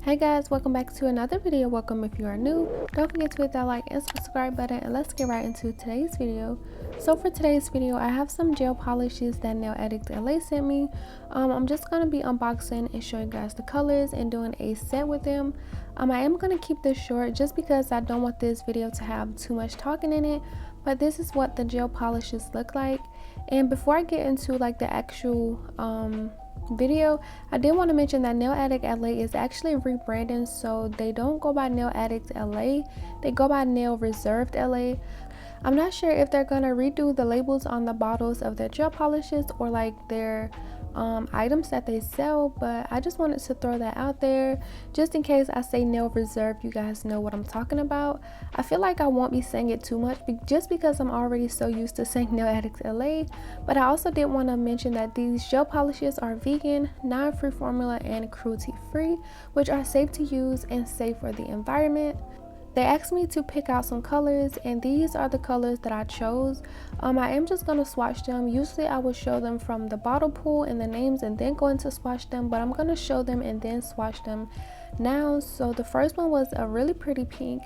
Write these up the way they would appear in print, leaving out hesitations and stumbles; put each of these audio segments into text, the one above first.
Hey guys, welcome back to another video. Welcome if you are new. Don't forget to hit that like and subscribe button, and let's get right into today's video. So for today's video, I have some gel polishes that Nail Addict LA sent me. I'm just going to be unboxing and showing you guys the colors and doing a set with them. I am going to keep this short just because I don't want this video to have too much talking in it, but this is what the gel polishes look like. And before I get into like the actual video, I did want to mention that Nail Addict LA is actually rebranding, so they don't go by Nail Addict LA, they go by 𝕚𝕚𝕚𝕚 LA. I'm not sure if they're gonna redo the labels on the bottles of their gel polishes or like their items that they sell, but I just wanted to throw that out there just in case I say 𝕚𝕚𝕚𝕚, you guys know what I'm talking about. I feel like I won't be saying it too much just because I'm already so used to saying Nail Addict LA, but I also did want to mention that these gel polishes are vegan, non-free formula, and cruelty free, which are safe to use and safe for the environment. They asked me to pick out some colors, and these are the colors that I chose. I am just going to swatch them. Usually I would show them from the bottle pool and the names and then go into swatch them, but I'm going to show them and then swatch them now. So the first one was a really pretty pink.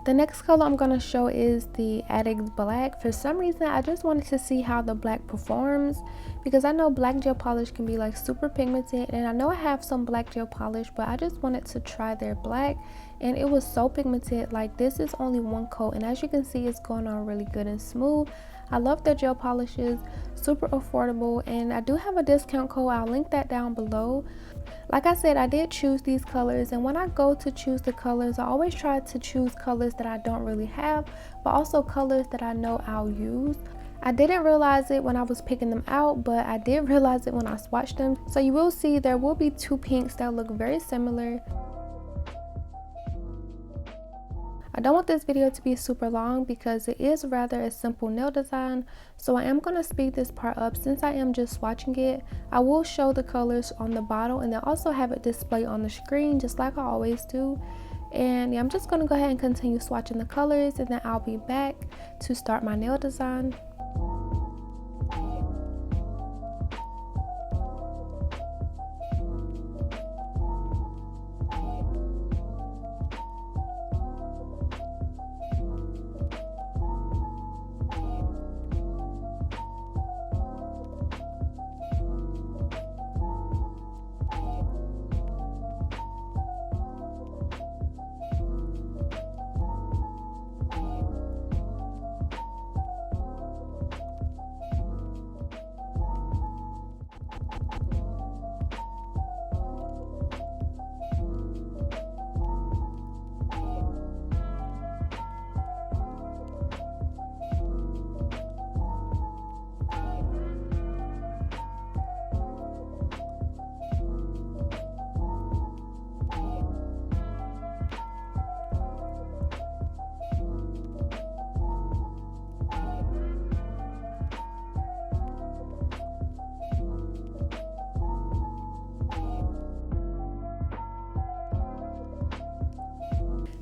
The next color I'm going to show is the Addict Black. For some reason, I just wanted to see how the black performs, because I know black gel polish can be like super pigmented, and I know I have some black gel polish, but I just wanted to try their black, and it was so pigmented. Like, this is only one coat, and as you can see, it's going on really good and smooth. I love their gel polishes, super affordable, and I do have a discount code. I'll link that down below. Like I said, I did choose these colors, and when I go to choose the colors, I always try to choose colors that I don't really have, but also colors that I know I'll use. I didn't realize it when I was picking them out, but I did realize it when I swatched them. So you will see there will be two pinks that look very similar. I don't want this video to be super long because it is rather a simple nail design, so I am going to speed this part up since I am just swatching it. I will show the colors on the bottle and then also have it display on the screen just like I always do. And yeah, I'm just going to go ahead and continue swatching the colors, and then I'll be back to start my nail design.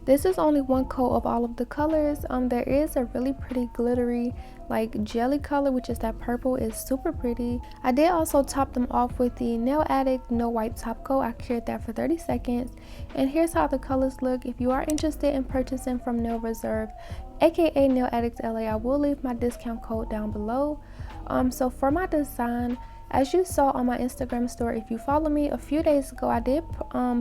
This is only one coat of all of the colors. There is a really pretty glittery like jelly color, which is that purple. Is super pretty. I did also top them off with the Nail Addict No Wipe Top Coat. I cured that for 30 seconds. And here's how the colors look. If you are interested in purchasing from 𝕚𝕚𝕚𝕚, aka Nail Addict LA, I will leave my discount code down below. So for my design, as you saw on my Instagram story, if you follow me a few days ago, I did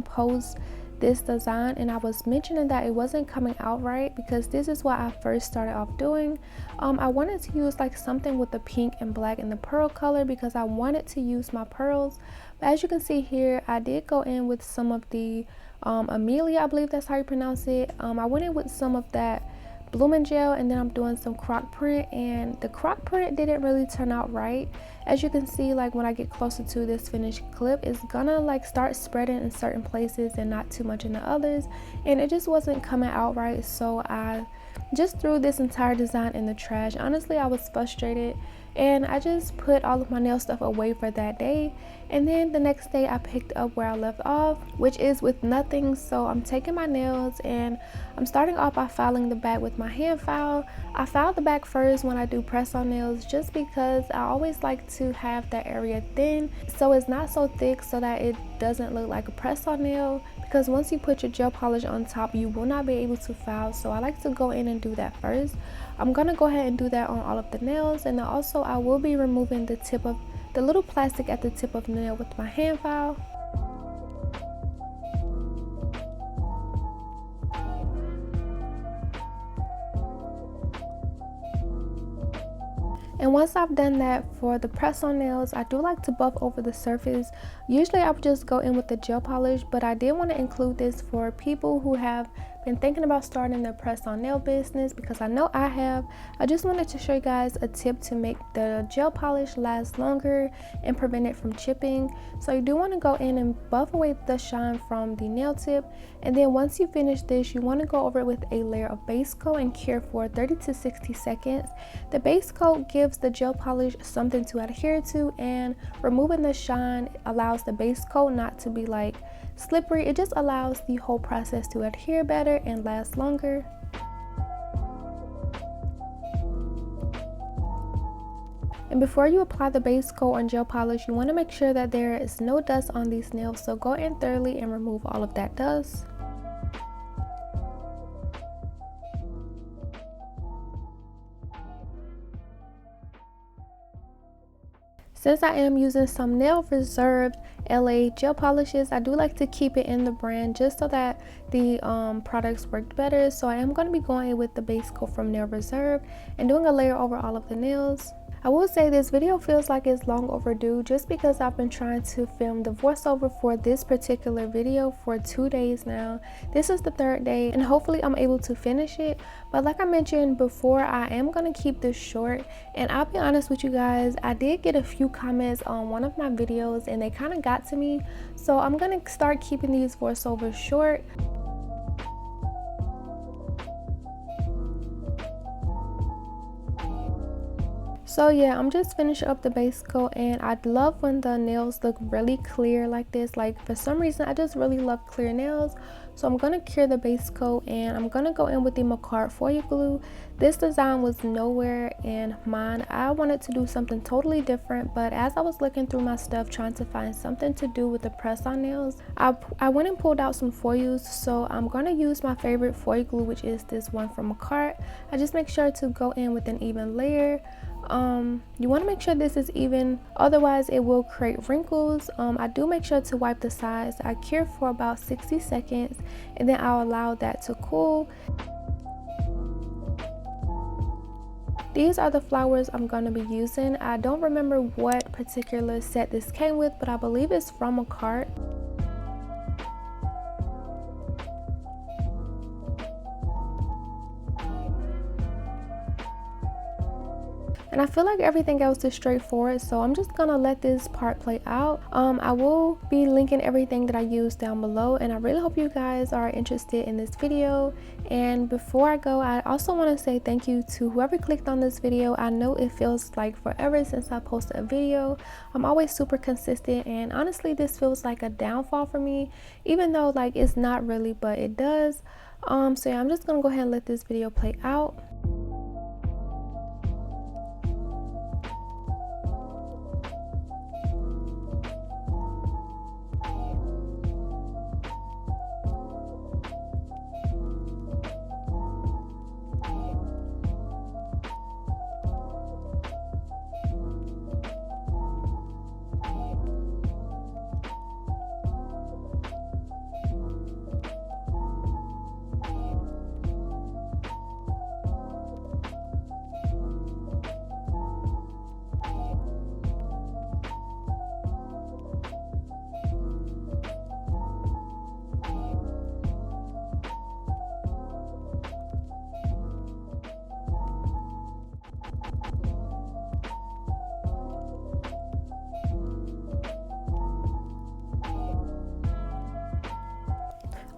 post this design, and I was mentioning that it wasn't coming out right because this is what I first started off doing. I wanted to use like something with the pink and black and the pearl color because I wanted to use my pearls, but as you can see here, I did go in with some of the Amelia, I believe that's how you pronounce it. I went in with some of that blooming gel, and then I'm doing some croc print, and the croc print didn't really turn out right. As you can see, like when I get closer to this finished clip, it's gonna like start spreading in certain places and not too much in the others, and it just wasn't coming out right, so I just threw this entire design in the trash. Honestly, I was frustrated, and I just put all of my nail stuff away for that day. And then the next day I picked up where I left off, which is with nothing. So I'm taking my nails and I'm starting off by filing the back with my hand file. I file the back first when I do press on nails, just because I always like to have that area thin so it's not so thick, so that it doesn't look like a press on nail, because once you put your gel polish on top you will not be able to file. So I like to go in and do that first. I'm gonna go ahead and do that on all of the nails, and then also I will be removing the tip of the little plastic at the tip of the nail with my hand file. And once I've done that for the press on nails, I do like to buff over the surface. Usually I would just go in with the gel polish, but I did want to include this for people who have been thinking about starting their press on nail business, because I know I have. I just wanted to show you guys a tip to make the gel polish last longer and prevent it from chipping. So you do want to go in and buff away the shine from the nail tip, and then once you finish this, you want to go over it with a layer of base coat and cure for 30 to 60 seconds. The base coat gives the gel polish something to adhere to, and removing the shine allows the base coat not to be like slippery. It just allows the whole process to adhere better and last longer. And before you apply the base coat on gel polish, you want to make sure that there is no dust on these nails, so go in thoroughly and remove all of that dust. Since I am using some Nail Reserve LA gel polishes, I do like to keep it in the brand just so that the products work better. So I am going to be going with the base coat from Nail Reserve and doing a layer over all of the nails. I will say this video feels like it's long overdue, just because I've been trying to film the voiceover for this particular video for 2 days now. This is the 3rd day and hopefully I'm able to finish it. But like I mentioned before, I am going to keep this short, and I'll be honest with you guys, I did get a few comments on one of my videos and they kind of got to me. So I'm going to start keeping these voiceovers short. So yeah, I'm just finishing up the base coat, and I love when the nails look really clear like this. Like, for some reason I just really love clear nails. So I'm going to cure the base coat, and I'm going to go in with the makartt foil glue. This design was nowhere in mine. I wanted to do something totally different, but as I was looking through my stuff trying to find something to do with the press on nails, I went and pulled out some foils. So I'm going to use my favorite foil glue, which is this one from makartt. I just make sure to go in with an even layer. You want to make sure this is even, otherwise it will create wrinkles. I do make sure to wipe the sides. I cure for about 60 seconds and then I'll allow that to cool. These are the flowers I'm going to be using. I don't remember what particular set this came with, but I believe it's from makartt. And I feel like everything else is straightforward, so I'm just gonna let this part play out. I will be linking everything that I used down below, and I really hope you guys are interested in this video. And before I go, I also want to say thank you to whoever clicked on this video. I know it feels like forever since I posted a video. I'm always super consistent, and honestly this feels like a downfall for me, even though like it's not really, but it does. So yeah, I'm just gonna go ahead and let this video play out.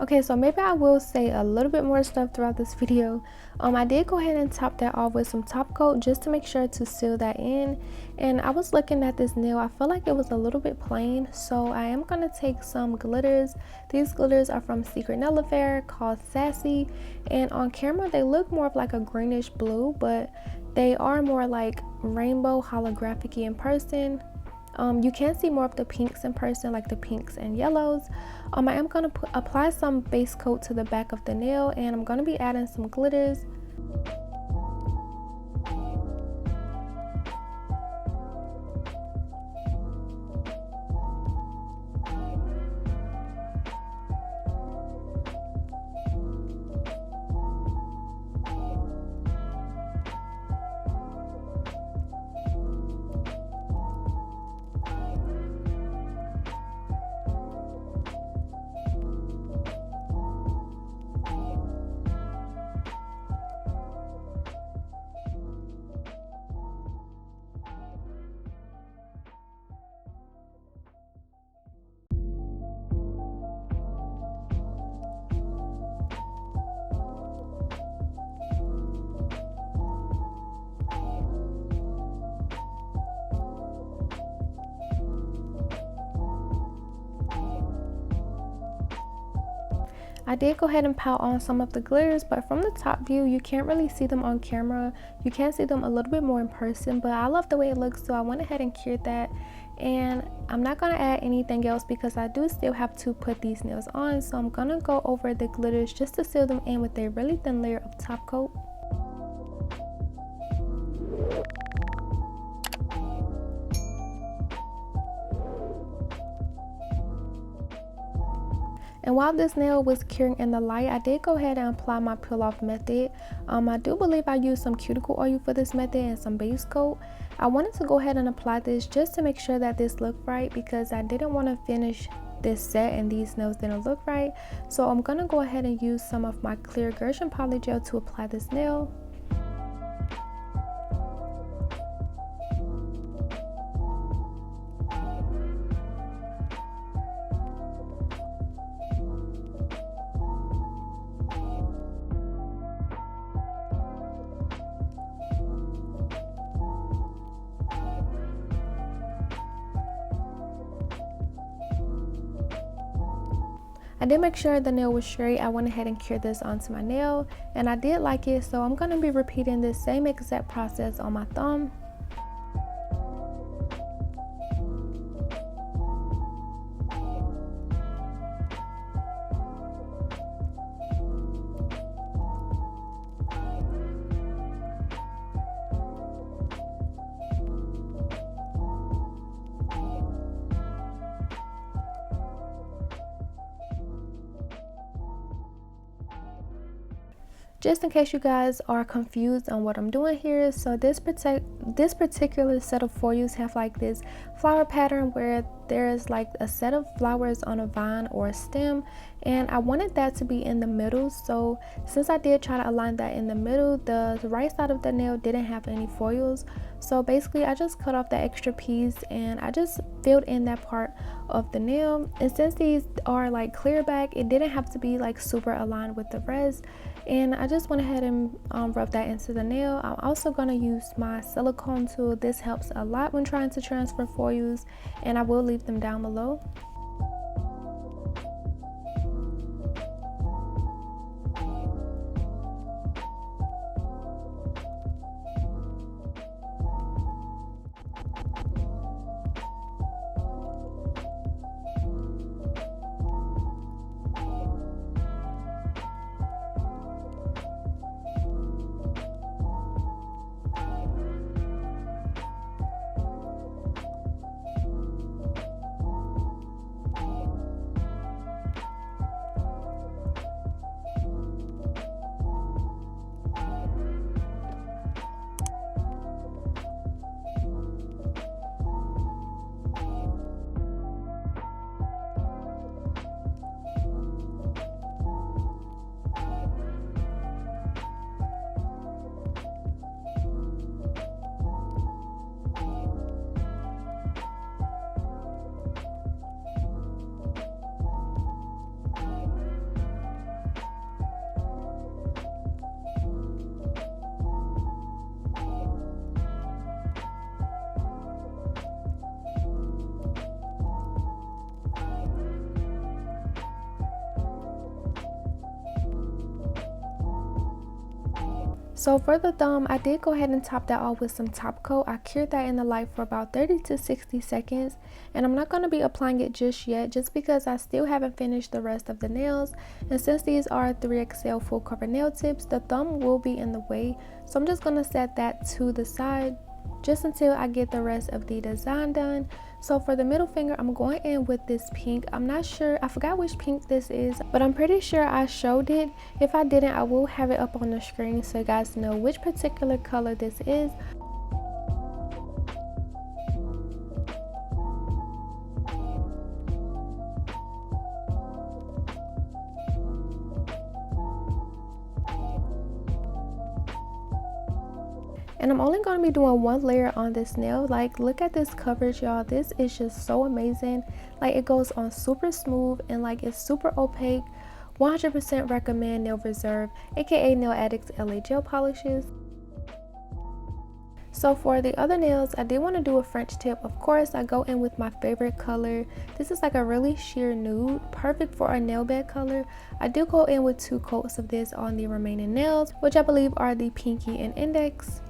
Okay, so maybe I will say a little bit more stuff throughout this video. I did go ahead and top that off with some top coat just to make sure to seal that in. And I was looking at this nail, I feel like it was a little bit plain, so I am going to take some glitters. These glitters are from Secret Nail Affair called Sassy, and on camera they look more of like a greenish blue, but they are more like rainbow holographic-y in person. You can see more of the pinks in person, like the pinks and yellows. I am going to apply some base coat to the back of the nail, and I'm going to be adding some glitters. I did go ahead and pout on some of the glitters, but from the top view you can't really see them on camera. You can see them a little bit more in person, but I love the way it looks, so I went ahead and cured that. And I'm not going to add anything else because I do still have to put these nails on, so I'm going to go over the glitters just to seal them in with a really thin layer of top coat. And while this nail was curing in the light, I did go ahead and apply my peel off method. I do believe I used some cuticle oil for this method and some base coat. I wanted to go ahead and apply this just to make sure that this looked right, because I didn't want to finish this set and these nails didn't look right. So I'm going to go ahead and use some of my clear Gherkin poly gel to apply this nail. I did make sure the nail was straight. I went ahead and cured this onto my nail, and I did like it, so I'm going to be repeating this same exact process on my thumb. Just in case you guys are confused on what I'm doing here, so this particular set of foils have like this flower pattern where there is like a set of flowers on a vine or a stem, and I wanted that to be in the middle. So since I did try to align that in the middle, the right side of the nail didn't have any foils. So basically I just cut off that extra piece and I just filled in that part of the nail. And since these are like clear back, it didn't have to be like super aligned with the rest. And I just went ahead and rub that into the nail. I'm also going to use my silicone tool. This helps a lot when trying to transfer foils, and I will leave them down below. So for the thumb, I did go ahead and top that off with some top coat. I cured that in the light for about 30 to 60 seconds. And I'm not going to be applying it just yet, just because I still haven't finished the rest of the nails. And since these are 3XL full cover nail tips, the thumb will be in the way. So I'm just going to set that to the side just until I get the rest of the design done. So for the middle finger, I'm going in with this pink. I'm not sure, I forgot which pink this is, but I'm pretty sure I showed it. If I didn't, I will have it up on the screen so you guys know which particular color this is. And I'm only going to be doing one layer on this nail. Like, look at this coverage, y'all. This is just so amazing. Like, it goes on super smooth and like it's super opaque. 100% recommend Nail Reserve, aka Nail Addict's LA gel polishes. So for the other nails, I did want to do a French tip. Of course, I go in with my favorite color. This is like a really sheer nude, perfect for a nail bed color. I do go in with 2 coats of this on the remaining nails, which I believe are the pinky and index.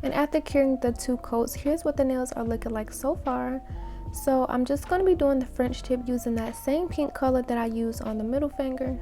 And after curing the 2 coats, here's what the nails are looking like so far. So I'm just going to be doing the French tip using that same pink color that I used on the middle finger.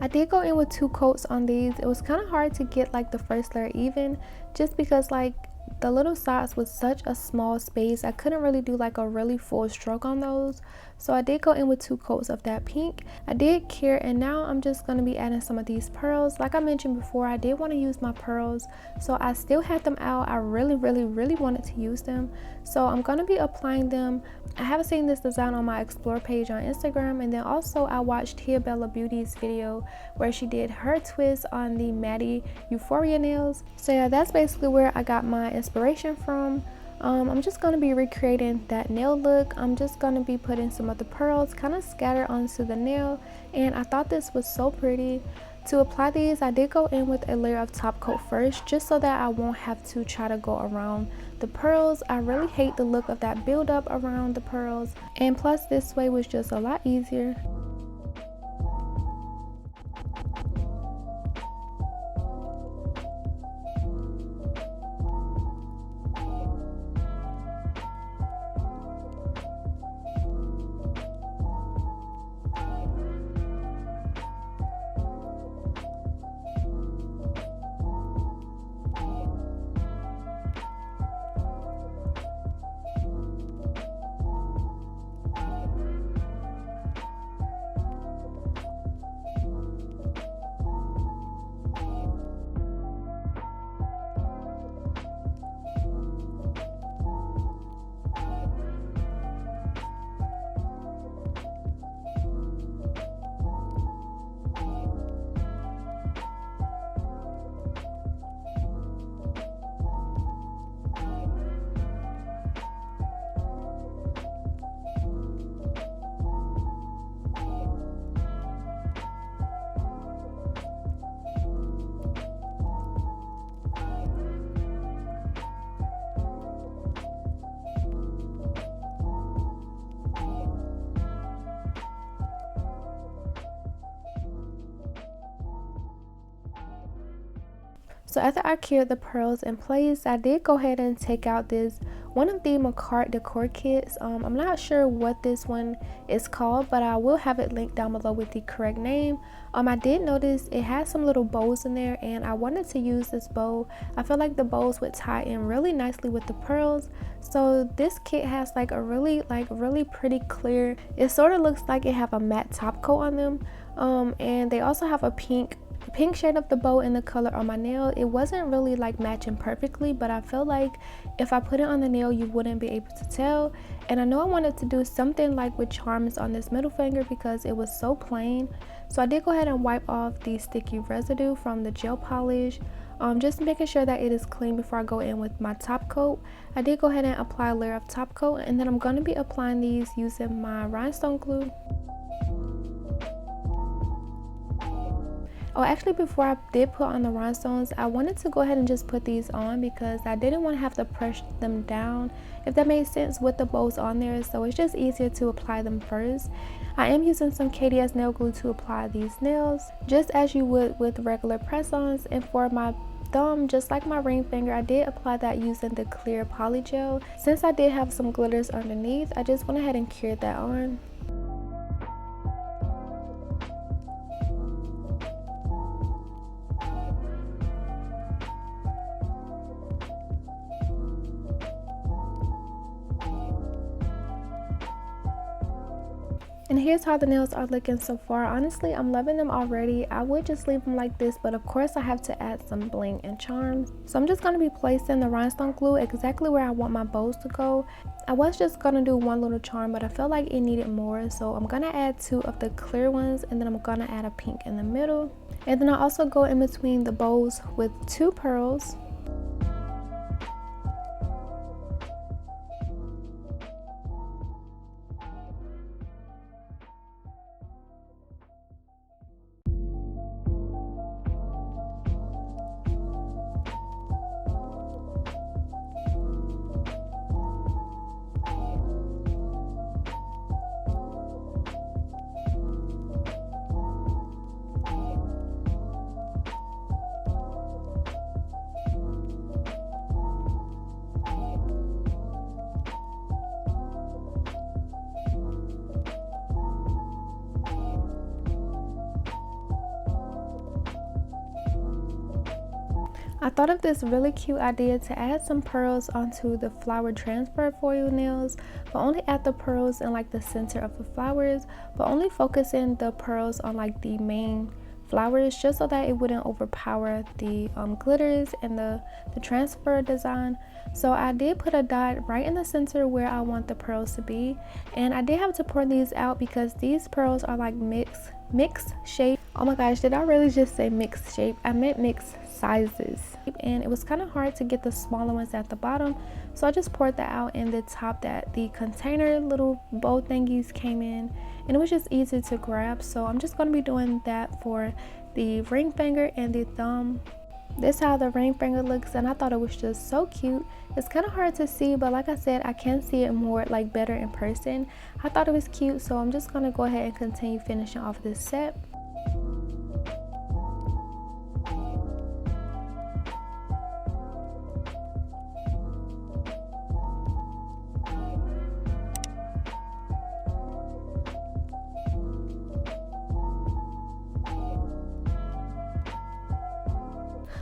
I did go in with 2 coats on these. It was kind of hard to get like the first layer even, just because like the little sides was such a small space. I couldn't really do like a really full stroke on those. So I did go in with 2 coats of that pink. I did cure, and now I'm just going to be adding some of these pearls. Like I mentioned before, I did want to use my pearls, so I still had them out. I really wanted to use them, so I'm going to be applying them. I haven't seen this design on my explore page on Instagram, and then also I watched Tia Bella Beauty's video where she did her twist on the Maddie Euphoria nails. So yeah, that's basically where I got my inspiration from. I'm just going to be recreating that nail look. I'm just going to be putting some of the pearls kind of scattered onto the nail, and I thought this was so pretty. To apply these, I did go in with a layer of top coat first, just so that I won't have to try to go around the pearls. I really hate the look of that buildup around the pearls, and plus this way was just a lot easier. So after I cured the pearls in place, I did go ahead and take out this one of the makartt decor kits. I'm not sure what this one is called, but I will have it linked down below with the correct name. I did notice it has some little bows in there, and I wanted to use this bow. I feel like the bows would tie in really nicely with the pearls. So this kit has like a really pretty clear, it sort of looks like it have a matte top coat on them, and they also have a pink shade of the bow and the color on my nail. It wasn't really like matching perfectly, but I feel like if I put it on the nail you wouldn't be able to tell. And I know I wanted to do something like with charms on this middle finger because it was so plain. So I did go ahead and wipe off the sticky residue from the gel polish, just making sure that it is clean before I go in with my top coat. I did go ahead and apply a layer of top coat, and then I'm going to be applying these using my rhinestone glue. Oh, actually before I did put on the rhinestones, I wanted to go ahead and just put these on because I didn't want to have to press them down, if that made sense, with the bows on there. So it's just easier to apply them first. I am using some KDS nail glue to apply these nails, just as you would with regular press-ons. And for my thumb, just like my ring finger, I did apply that using the clear poly gel. Since I did have some glitters underneath, I just went ahead and cured that on. And here's how the nails are looking so far. Honestly, I'm loving them already. I would just leave them like this, but of course I have to add some bling and charms. So I'm just going to be placing the rhinestone glue exactly where I want my bows to go. I was just going to do one little charm, but I felt like it needed more. So I'm going to add 2 of the clear ones, and then I'm going to add a pink in the middle. And then I also go in between the bows with 2 pearls. I thought of this really cute idea to add some pearls onto the flower transfer foil nails, but only add the pearls in like the center of the flowers, but only focusing the pearls on like the main flowers, just so that it wouldn't overpower the glitters and the transfer design. So I did put a dot right in the center where I want the pearls to be, and I did have to pour these out because these pearls are like mixed shade. Oh my gosh, did I really just say mixed shape? I meant mixed sizes. And it was kind of hard to get the smaller ones at the bottom, so I just poured that out in the top that the container little bow thingies came in, and it was just easy to grab. So I'm just going to be doing that for the ring finger and the thumb. This is how the ring finger looks, and I thought it was just so cute. It's kind of hard to see, but like I said, I can see it more like better in person. I thought it was cute, so I'm just going to go ahead and continue finishing off this set.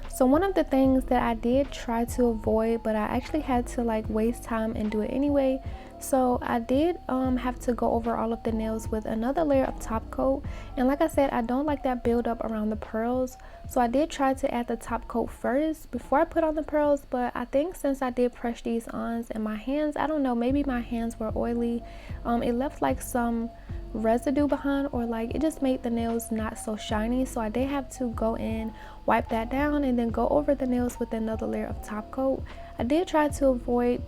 So one of the things that I did try to avoid, but I actually had to like waste time and do it anyway. So I did have to go over all of the nails with another layer of top coat, and like I said, I don't like that build up around the pearls, so I did try to add the top coat first before I put on the pearls. But I think since I did press these ons in my hands, I don't know, maybe my hands were oily, it left like some residue behind, or like it just made the nails not so shiny. So I did have to go in, wipe that down, and then go over the nails with another layer of top coat. I did try to avoid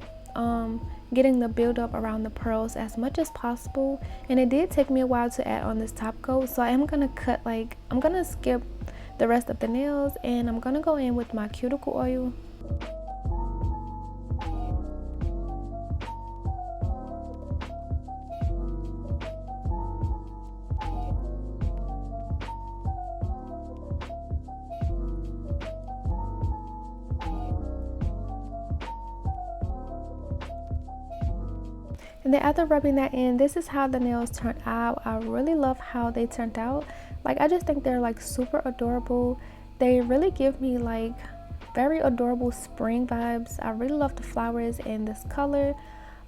getting the buildup around the pearls as much as possible, and it did take me a while to add on this top coat. So I am gonna I'm gonna skip the rest of the nails, and I'm gonna go in with my cuticle oil. And then after rubbing that in, this is how the nails turned out. I really love how they turned out. Like, I just think they're like super adorable. They really give me like very adorable spring vibes. I really love the flowers in this color.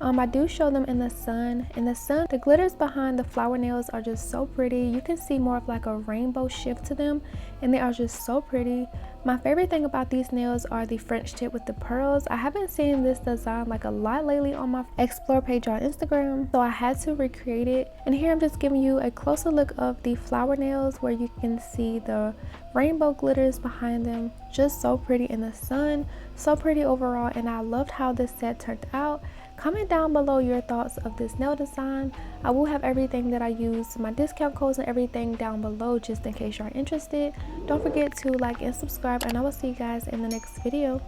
I do show them in the sun. In the sun, the glitters behind the flower nails are just so pretty. You can see more of like a rainbow shift to them, and they are just so pretty. My favorite thing about these nails are the French tip with the pearls. I haven't seen this design like a lot lately on my explore page on Instagram, so I had to recreate it. And here I'm just giving you a closer look of the flower nails, where you can see the rainbow glitters behind them. Just so pretty in the sun, so pretty overall, and I loved how this set turned out. Comment down below your thoughts of this nail design. I will have everything that I use, my discount codes and everything down below, just in case you're interested. Don't forget to like and subscribe, and I will see you guys in the next video.